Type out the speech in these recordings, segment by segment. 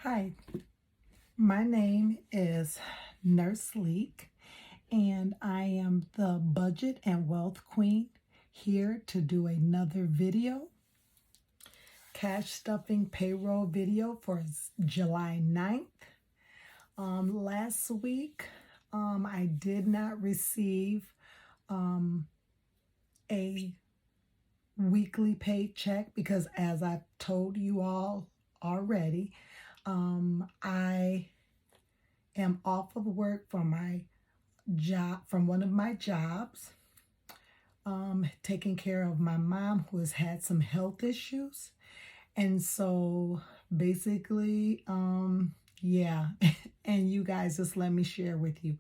Hi, my name is Nurse Leek, and I am the Budget and Wealth Queen here to do another video, cash stuffing payroll video for July 9th. Last week, I did not receive a weekly paycheck because, as I've told you all already, I am off of work from my job, from one of my jobs, taking care of my mom who has had some health issues. And so basically, yeah, and you guys, just let me share with you,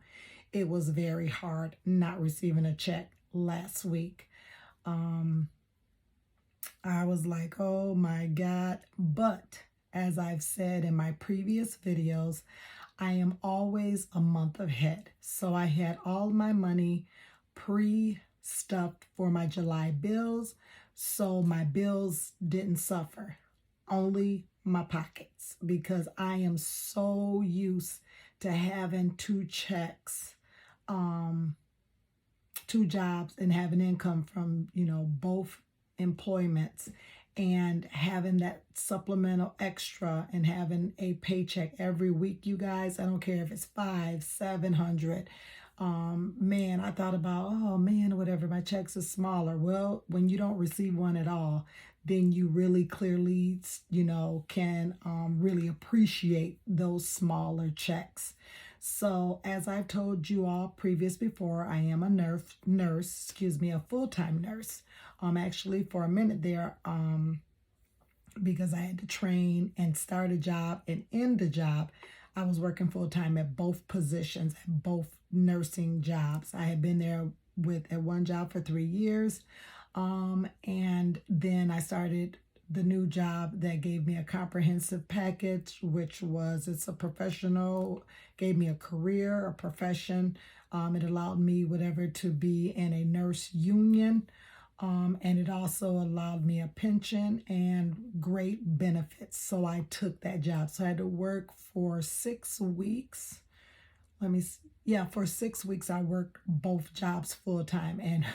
it was very hard not receiving a check last week. I was like, oh my God. But as I've said in my previous videos, I am always a month ahead. So I had all my money pre-stuffed for my July bills. So my bills didn't suffer, only my pockets, because I am so used to having two checks, two jobs, and having income from, both employments, and having that supplemental extra and having a paycheck every week. You guys, I don't care if it's 500, 700. Man, I thought about, oh man, whatever, my checks are smaller. Well, when you don't receive one at all, then you really clearly, can really appreciate those smaller checks. So as I've told you all before, I am a full-time nurse. Actually, for a minute there, because I had to train and start a job and end the job, I was working full-time at both positions, at both nursing jobs. I had been there at one job for 3 years, and then I started the new job that gave me a comprehensive package, which was, it's a professional, gave me a career, a profession. It allowed me to be in a nurse union. And it also allowed me a pension and great benefits. So I took that job. So I had to work for 6 weeks. For 6 weeks, I worked both jobs full time. And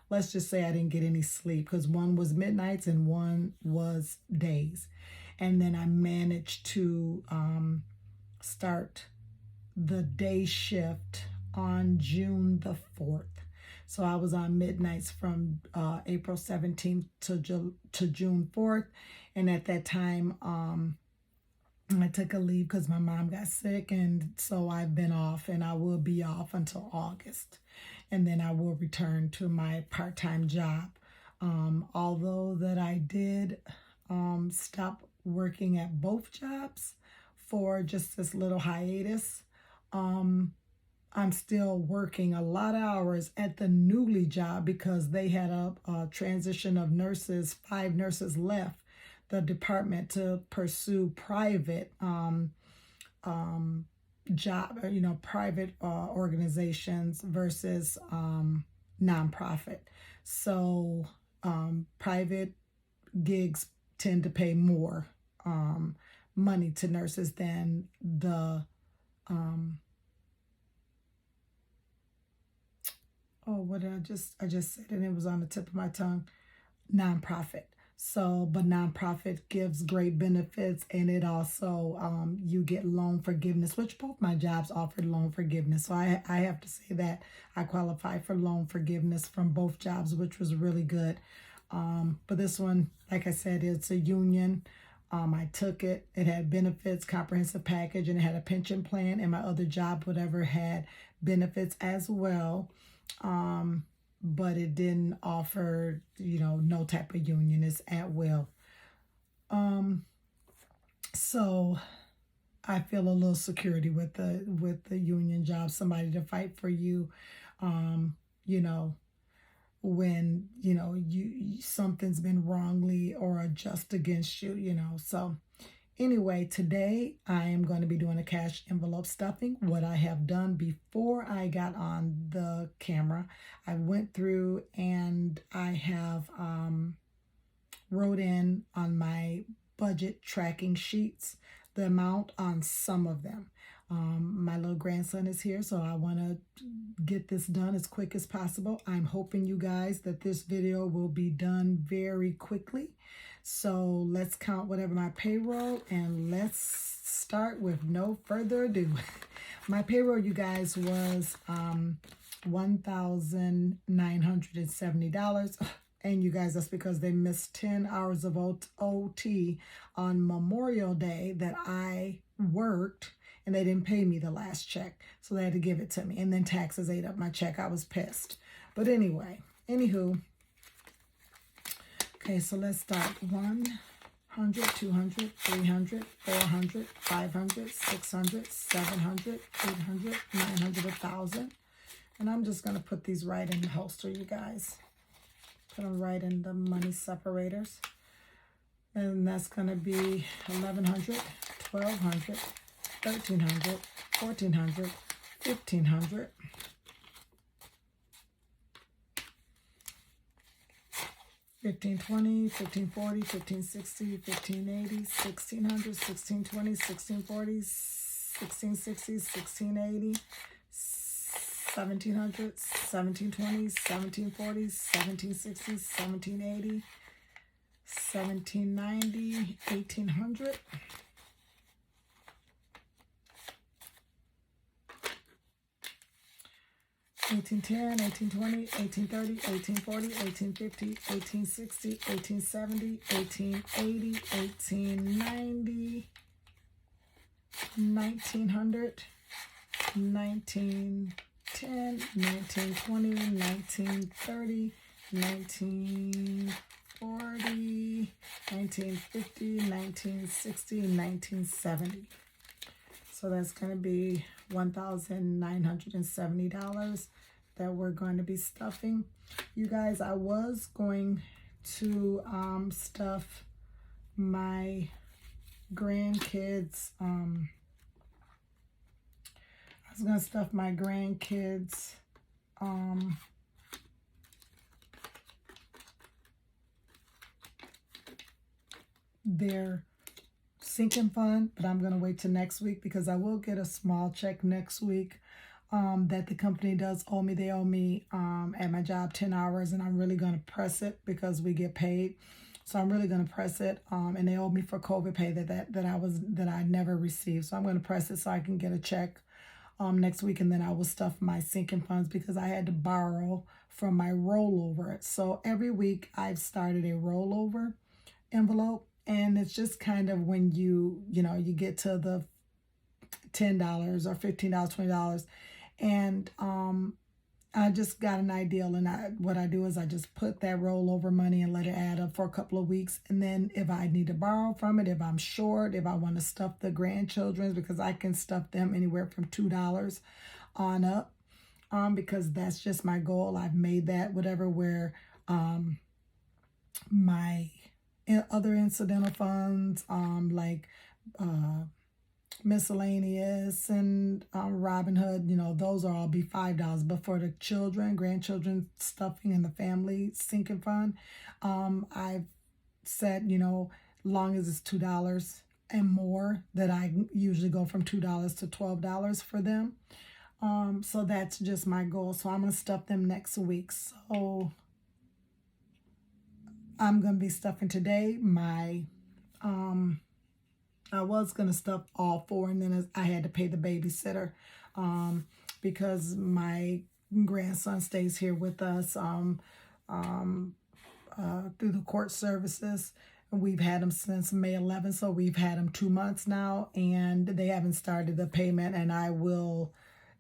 let's just say I didn't get any sleep, because one was midnights and one was days. And then I managed to start the day shift on June the 4th. So I was on midnights from April 17th to June 4th. And at that time, I took a leave because my mom got sick. And so I've been off, and I will be off until August. And then I will return to my part-time job. Although that I did stop working at both jobs for just this little hiatus, I'm still working a lot of hours at the newly job because they had a transition of nurses. 5 nurses left the department to pursue private private organizations versus nonprofit. So private gigs tend to pay more money to nurses than the what did I just said, and it was on the tip of my tongue, nonprofit. So, but nonprofit gives great benefits, and it also, you get loan forgiveness, which both my jobs offered loan forgiveness. So I have to say that I qualify for loan forgiveness from both jobs, which was really good. But this one, like I said, it's a union. I took it. It had benefits, comprehensive package, and it had a pension plan. And my other job, had benefits as well. But it didn't offer, no type of union. It's at will. So I feel a little security with the union job, somebody to fight for you, when, something's been wrongly or unjust against you, So anyway, today I am going to be doing a cash envelope stuffing. What I have done before I got on the camera, I went through and I have wrote in on my budget tracking sheets the amount on some of them. My little grandson is here, so I want to get this done as quick as possible. I'm hoping you guys that this video will be done very quickly. So let's count whatever my payroll, and let's start with no further ado. My payroll, you guys, was $1,970. And you guys, that's because they missed 10 hours of OT on Memorial Day that I worked, and they didn't pay me the last check. So they had to give it to me. And then taxes ate up my check. I was pissed. But anyway, anywho. Okay, so let's start. 100, 200, 300, 400, 500, 600, 700, 800, 900, 1,000. And I'm just going to put these right in the holster, you guys. Put them right in the money separators. And that's going to be 1,100, 1,200, 1,300, 1,400, 1,500. 1,520, 1,540, 1,560, 1,580, 1,600, 1,620, 1,640, 1,660, 1,680, 1,700, 1,720, 1,740, 1,760, 1,780, 1,790, 1,800. 1810, 1820, 1830, 1840, 1850, 1860, 1870, 1880, 1890, 1900, 1910, 1920, 1930, 1940, 1950, 1960, 1970. So that's going to be $1,970 that we're going to be stuffing. You guys, I was going to stuff my grandkids. I was going to stuff my grandkids their sinking fund, but I'm going to wait till next week because I will get a small check next week that the company does owe me. They owe me at my job 10 hours, and I'm really going to press it because we get paid. So I'm really going to press it, and they owe me for COVID pay that I never received. So I'm going to press it so I can get a check next week, and then I will stuff my sinking funds because I had to borrow from my rollover. So every week I've started a rollover envelope. And it's just kind of when you get to the $10 or $15, $20. And I just got an idea. And what I do is I just put that rollover money and let it add up for a couple of weeks. And then if I need to borrow from it, if I'm short, if I want to stuff the grandchildren, because I can stuff them anywhere from $2 on up, because that's just my goal. I've made that whatever where my other incidental funds, like miscellaneous and Robinhood, those are all be $5. But for the grandchildren stuffing in the family sinking fund, I've said, long as it's $2 and more, that I usually go from $2 to $12 for them. So that's just my goal. So I'm going to stuff them next week. So I'm going to be stuffing today I was going to stuff all 4, and then I had to pay the babysitter because my grandson stays here with us through the court services. We've had him since May 11th, so we've had him 2 months now, and they haven't started the payment, and I will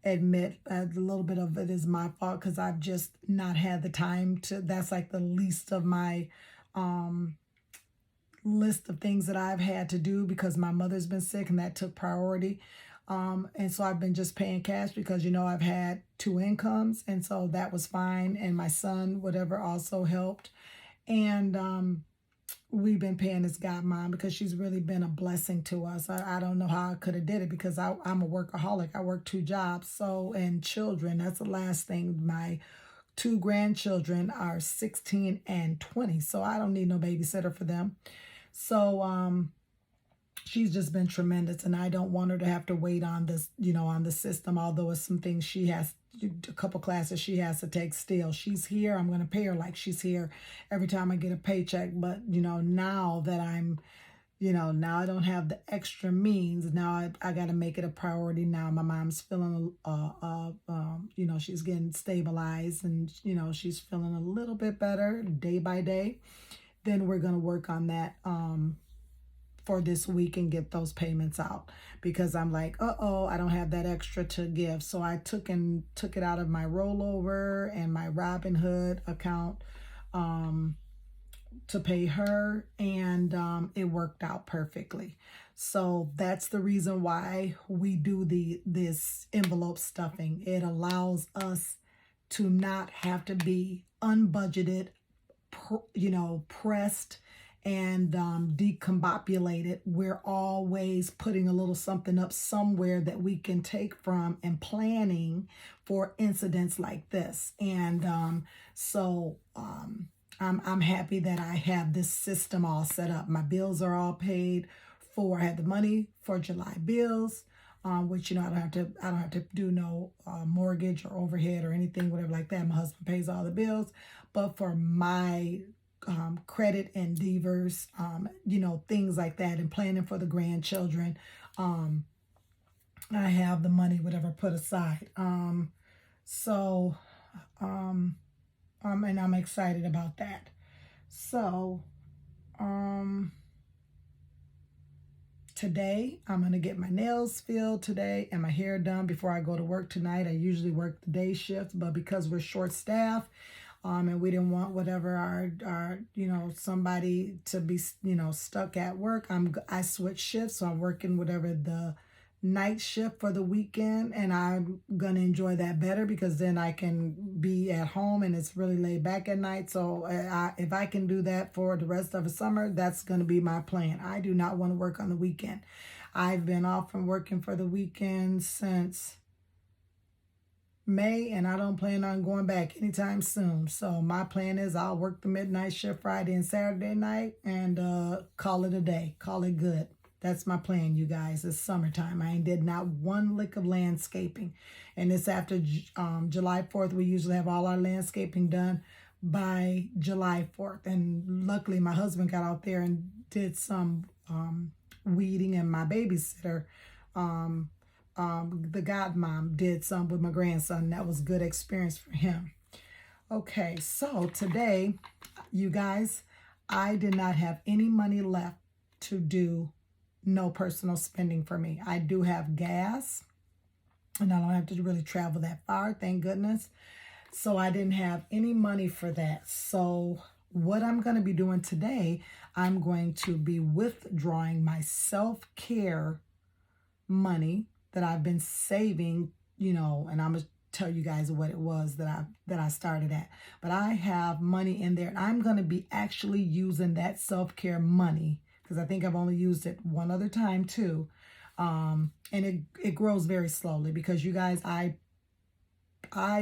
admit a little bit of it is my fault because I've just not had the time to. That's like the least of my list of things that I've had to do because my mother's been sick, and that took priority. And so I've been just paying cash because, I've had 2 incomes, and so that was fine. And my son, whatever, also helped. And we've been paying this godmom because she's really been a blessing to us. I don't know how I could have did it because I'm a workaholic. I work 2 jobs. So, and children, that's the last thing. My 2 grandchildren are 16 and 20. So I don't need no babysitter for them. So, she's just been tremendous, and I don't want her to have to wait on this, on the system, although it's some things she has, a couple classes she has to take still. She's here. I'm going to pay her like she's here every time I get a paycheck. But, now that now I don't have the extra means. Now I got to make it a priority. Now my mom's feeling, she's getting stabilized, and, she's feeling a little bit better day by day. Then we're going to work on that, for this week and get those payments out, because I'm like, I don't have that extra to give. So I took it out of my rollover and my Robinhood account to pay her, and it worked out perfectly. So that's the reason why we do this envelope stuffing. It allows us to not have to be unbudgeted, pressed and decombobulated. We're always putting a little something up somewhere that we can take from and planning for incidents like this. And I'm happy that I have this system all set up. My bills are all paid for. I have the money for July bills, which I don't have to do no mortgage or overhead or anything, whatever like that. My husband pays all the bills. But for my credit endeavors, things like that, and planning for the grandchildren, I have the money, whatever, put aside. And I'm excited about that. So, today I'm going to get my nails filled today and my hair done before I go to work tonight. I usually work the day shift, but because we're short staffed, and we didn't want whatever our somebody to be, stuck at work, I switch shifts. So I'm working whatever the night shift for the weekend, and I'm going to enjoy that better, because then I can be at home and it's really laid back at night. So if I can do that for the rest of the summer, that's going to be my plan. I do not want to work on the weekend. I've been off from working for the weekend since May, and I don't plan on going back anytime soon. So my plan is I'll work the midnight shift Friday and Saturday night and call it a day. Call it good. That's my plan, you guys. It's summertime. I ain't did not one lick of landscaping. And it's after July 4th. We usually have all our landscaping done by July 4th. And luckily, my husband got out there and did some weeding, and my babysitter, the godmom, did some with my grandson. That was a good experience for him. Okay, so today, you guys, I did not have any money left to do no personal spending for me. I do have gas, and I don't have to really travel that far, thank goodness. So I didn't have any money for that. So what I'm going to be doing today, I'm going to be withdrawing my self-care money that I've been saving, and I'm going to tell you guys what it was that I started at. But I have money in there, and I'm going to be actually using that self-care money, because I think I've only used it one other time too. And it grows very slowly, because you guys, I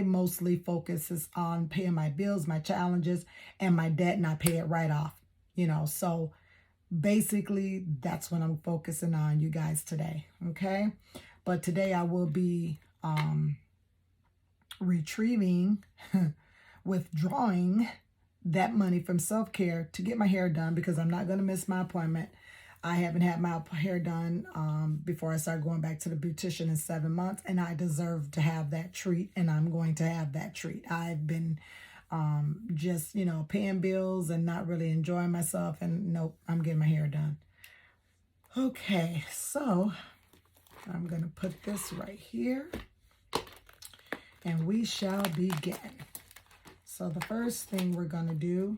mostly focuses on paying my bills, my challenges, and my debt, and I pay it right off, so basically that's what I'm focusing on, you guys, today. Okay. But today I will be withdrawing that money from self-care to get my hair done, because I'm not going to miss my appointment. I haven't had my hair done before I start going back to the beautician in 7 months, and I deserve to have that treat, and I'm going to have that treat. I've been just, paying bills and not really enjoying myself, and nope, I'm getting my hair done. Okay, so I'm going to put this right here, and we shall begin. So the first thing we're going to do,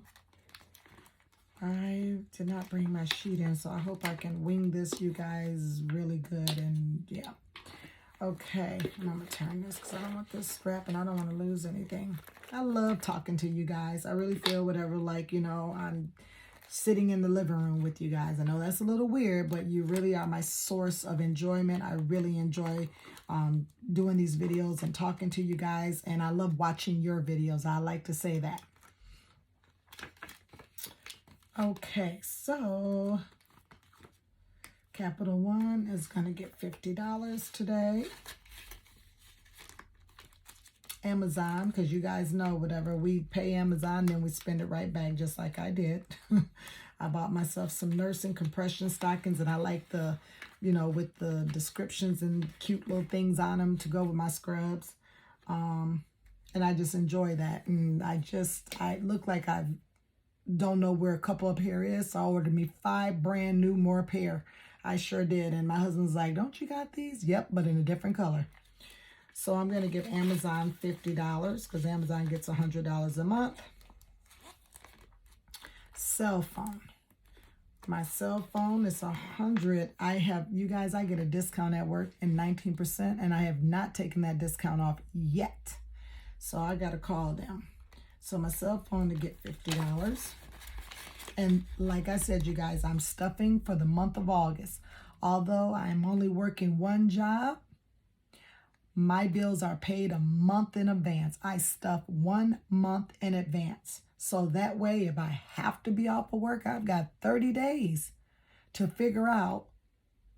I did not bring my sheet in, so I hope I can wing this, you guys, really good. And yeah. Okay, I'm going to turn this because I don't want this strap and I don't want to lose anything. I love talking to you guys. I really feel whatever, like, I'm sitting in the living room with you guys. I know that's a little weird, but you really are my source of enjoyment. I really enjoy doing these videos and talking to you guys, and I love watching your videos. I like to say that. Okay, so Capital One is going to get $50 today. Amazon, because you guys know whatever we pay Amazon, then we spend it right back, just like I did. I bought myself some nursing compression stockings, and I like the, you know, with the descriptions and cute little things on them to go with my scrubs. And I just enjoy that. And I look like I don't know where a couple of pair is, so I ordered me 5 brand new more pair. I sure did. And my husband's like, don't you got these? Yep, but in a different color. So I'm going to give Amazon $50 because Amazon gets $100 a month. Cell phone. My cell phone is $100. You guys, I get a discount at work and 19%, and I have not taken that discount off yet. So I got to call them. So my cell phone to get $50. And like I said, you guys, I'm stuffing for the month of August. Although I'm only working one job, my bills are paid a month in advance. I stuff 1 month in advance. So that way, if I have to be off of work, I've got 30 days to figure out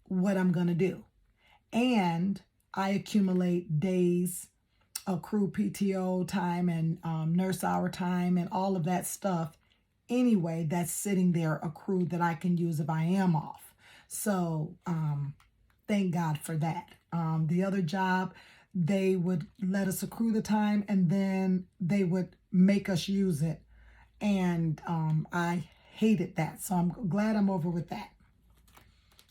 what I'm going to do. And I accumulate days, accrue PTO time and nurse hour time and all of that stuff anyway that's sitting there accrued that I can use if I am off. So thank God for that. The other job, they would let us accrue the time and then they would make us use it. And I hated that. So I'm glad I'm over with that.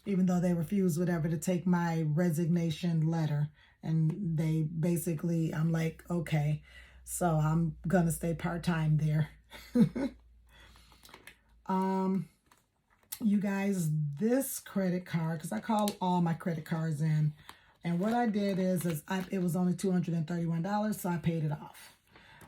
Even though they refused whatever to take my resignation letter. And they basically, I'm like, okay, so I'm going to stay part-time there. You guys, this credit card, because I call all my credit cards in. And what I did is it was only $231, so I paid it off.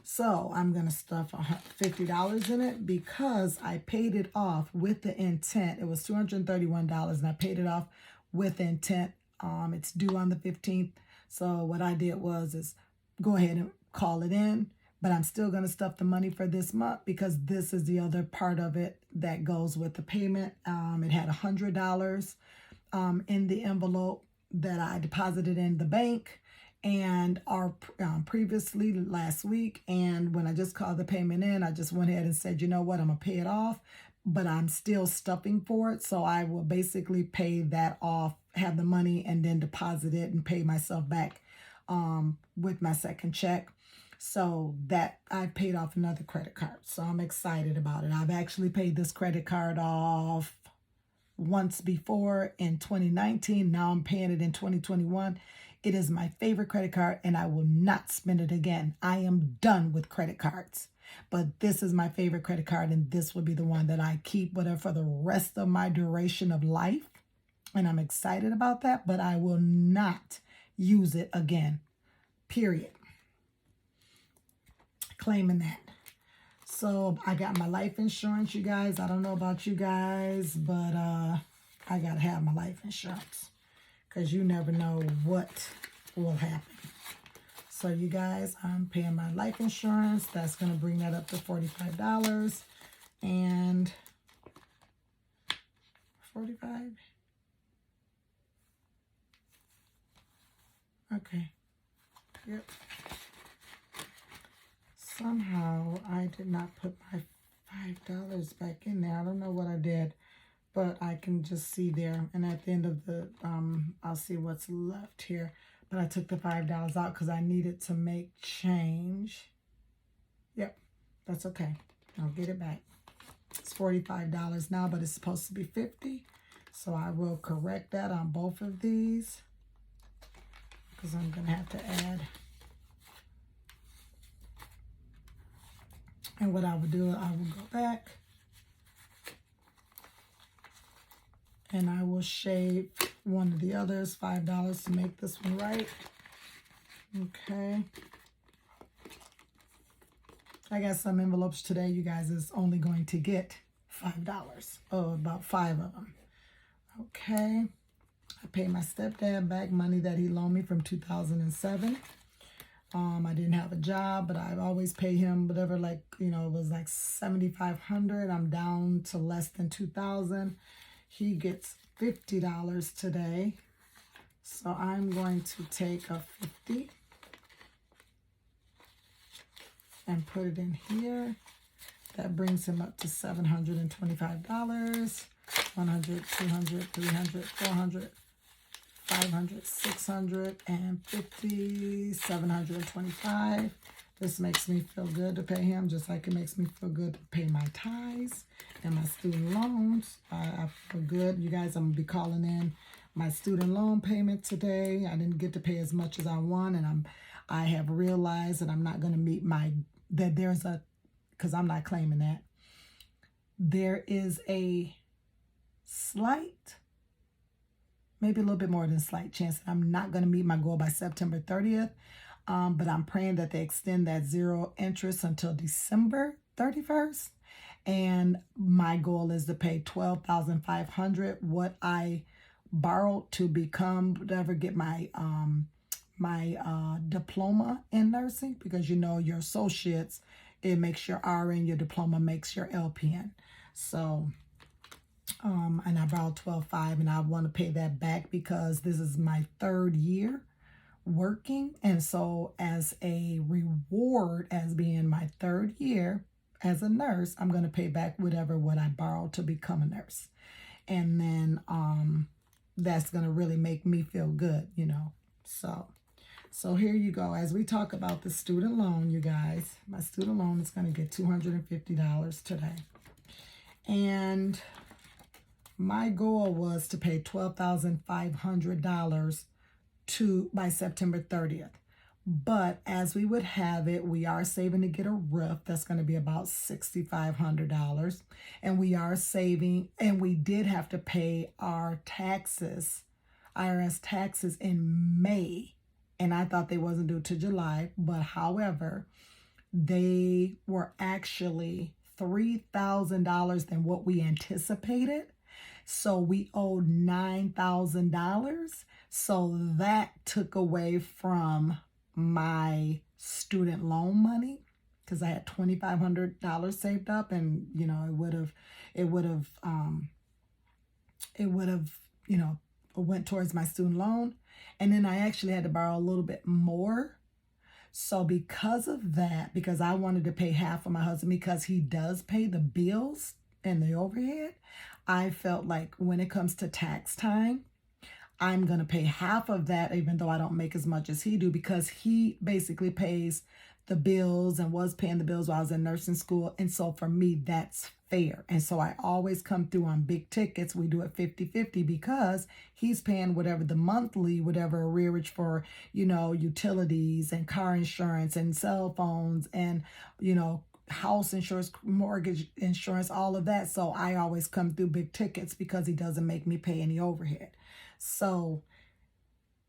So I'm going to stuff $50 in it because I paid it off with the intent. It was $231 and I paid it off with intent. It's due on the 15th. So what I did is go ahead and call it in, but I'm still going to stuff the money for this month because this is the other part of it that goes with the payment. It had $100 in the envelope that I deposited in the bank and previously last week. And when I just called the payment in, I just went ahead and said, you know what, I'm going to pay it off, but I'm still stuffing for it. So I will basically pay that off, have the money, and then deposit it and pay myself back with my second check. So that I paid off another credit card. So I'm excited about it. I've actually paid this credit card off once before in 2019. Now I'm paying it in 2021. It is my favorite credit card and I will not spend it again. I am done with credit cards. But this is my favorite credit card and this will be the one that I keep for the rest of my duration of life. And I'm excited about that, but I will not use it again. Period. Claiming that. So I got my life insurance, you guys. I don't know about you guys, but I got to have my life insurance because you never know what will happen. So you guys, I'm paying my life insurance. That's going to bring that up to $45. And 45. Okay. Yep. Somehow I did not put my $5 back in there. I don't know what I did, but I can just see there. And at the end of the, I'll see what's left here. But I took the $5 out because I needed to make change. Yep, that's okay. I'll get it back. It's $45 now, but it's supposed to be $50. So I will correct that on both of these because I'm going to have to add. And what I would do, I will go back and I will shave one of the others, $5 to make this one right. Okay. I got some envelopes today, you guys, is only going to get $5. Oh, about 5 of them. Okay. I paid my stepdad back money that he loaned me from 2007. I didn't have a job, but I always pay him whatever, like, you know, it was like $7,500. I'm down to less than $2,000. he gets $50 today. So I'm going to take a 50 and put it in here. That brings him up to $725. 100, 200, 300, 400, 500, 650, 725. This makes me feel good to pay him, just like it makes me feel good to pay my tithes and my student loans. I feel good. You guys, I'm going to be calling in my student loan payment today. I didn't get to pay as much as I want, and I have realized that I'm not going to meet because I'm not claiming that. There is a slight, maybe a little bit more than slight chance that I'm not going to meet my goal by September 30th. But I'm praying that they extend that zero interest until December 31st. And my goal is to pay $12,500, what I borrowed to become whatever, get my diploma in nursing, because your associates, it makes your RN, your diploma makes your LPN. So and I borrowed $12,500, and I want to pay that back because this is my 3rd year working, and so as a reward, as being my 3rd year as a nurse, I'm going to pay back what I borrowed to become a nurse. And then that's going to really make me feel good, so here you go. As we talk about the student loan, you guys, my student loan is going to get $250 today. And my goal was to pay $12,500 by September 30th. But as we would have it, we are saving to get a roof. That's going to be about $6,500. And we are saving, and we did have to pay our taxes, IRS taxes, in May. And I thought they wasn't due to July. But however, they were actually $3,000 than what we anticipated. So we owed $9,000. So that took away from my student loan money, because I had $2,500 saved up, and it would have went towards my student loan. And then I actually had to borrow a little bit more. So because of that, because I wanted to pay half of my husband, because he does pay the bills and the overhead, I felt like when it comes to tax time, I'm going to pay half of that, even though I don't make as much as he do, because he basically pays the bills and was paying the bills while I was in nursing school. And so for me, that's fair. And so I always come through on big tickets. We do it 50-50 because he's paying whatever arrearage for, utilities and car insurance and cell phones and, house insurance, mortgage insurance, all of that. So I always come through big tickets because he doesn't make me pay any overhead. So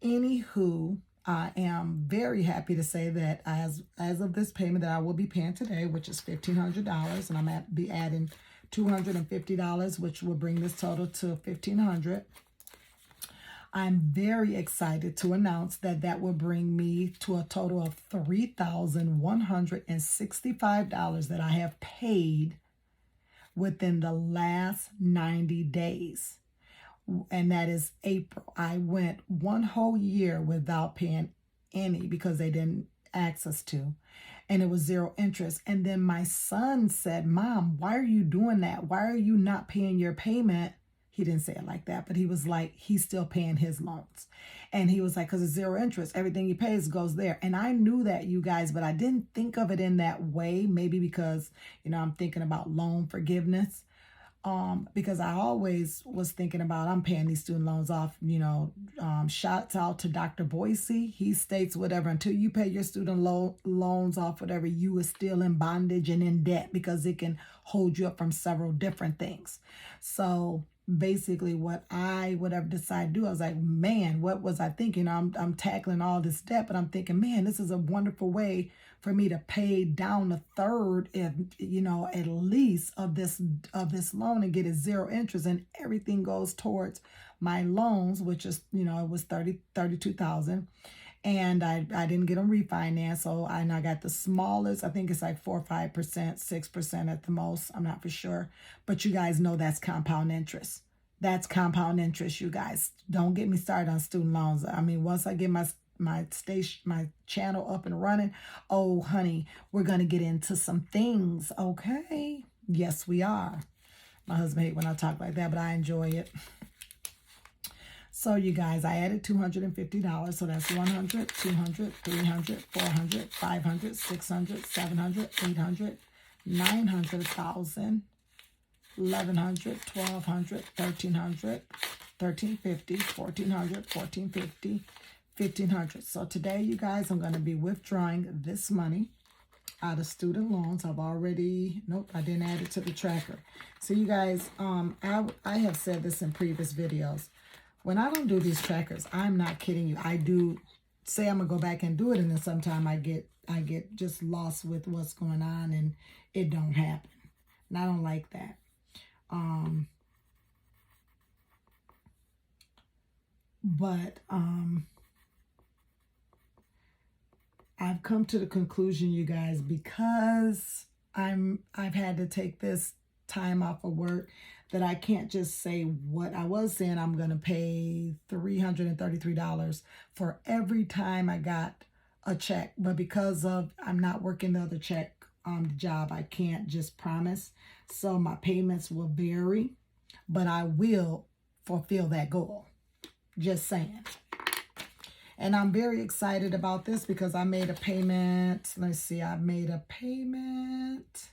anywho, I am very happy to say that as of this payment that I will be paying today, which is $1,500, and I'm going to be adding $250, which will bring this total to $1,500. I'm very excited to announce that will bring me to a total of $3,165 that I have paid within the last 90 days. And that is April. I went 1 whole year without paying any because they didn't ask us to. And it was zero interest. And then my son said, "Mom, why are you doing that? Why are you not paying your payment?" He didn't say it like that, but he was like, he's still paying his loans. And he was like, because it's zero interest. Everything he pays goes there. And I knew that, you guys, but I didn't think of it in that way. Maybe because, I'm thinking about loan forgiveness. Because I always was thinking about, I'm paying these student loans off, shouts out to Dr. Boise. He states whatever, until you pay your student loans off, whatever, you are still in bondage and in debt, because it can hold you up from several different things. So basically whatever decided to do, I was like, man, what was I thinking? I'm tackling all this debt, but I'm thinking, man, this is a wonderful way for me to pay down a third, if at least of this loan, and get it zero interest, and everything goes towards my loans, which is it was $32,000, and I didn't get them refinanced, so I got the smallest. I think it's like 4 or 5%, 6% at the most. I'm not for sure, but you guys know that's compound interest. That's compound interest, you guys. Don't get me started on student loans. I mean, once I get my channel up and running, oh honey, we're gonna get into some things, okay? Yes, we are. My husband hates when I talk like that, but I enjoy it. So you guys, I added $250, so that's 100, 200, 300, 400, 500, 600, 700, 800, 900, 1,000, 1,100, 1,200, 1,300, 1,350, 1,400, 1,450, 1,500. So today, you guys, I'm going to be withdrawing this money out of student loans. I've already, nope, I didn't add it to the tracker. So you guys, I have said this in previous videos. When I don't do these trackers, I'm not kidding you. I do say I'm gonna go back and do it, and then sometime I get just lost with what's going on, and it don't happen. And I don't like that. I've come to the conclusion, you guys, because I've had to take this time off of work, that I can't just say what I was saying. I'm going to pay $333 for every time I got a check. But because of I'm not working the other check on the job, I can't just promise. So my payments will vary, but I will fulfill that goal. Just saying. And I'm very excited about this because I made a payment. Let's see, I made a payment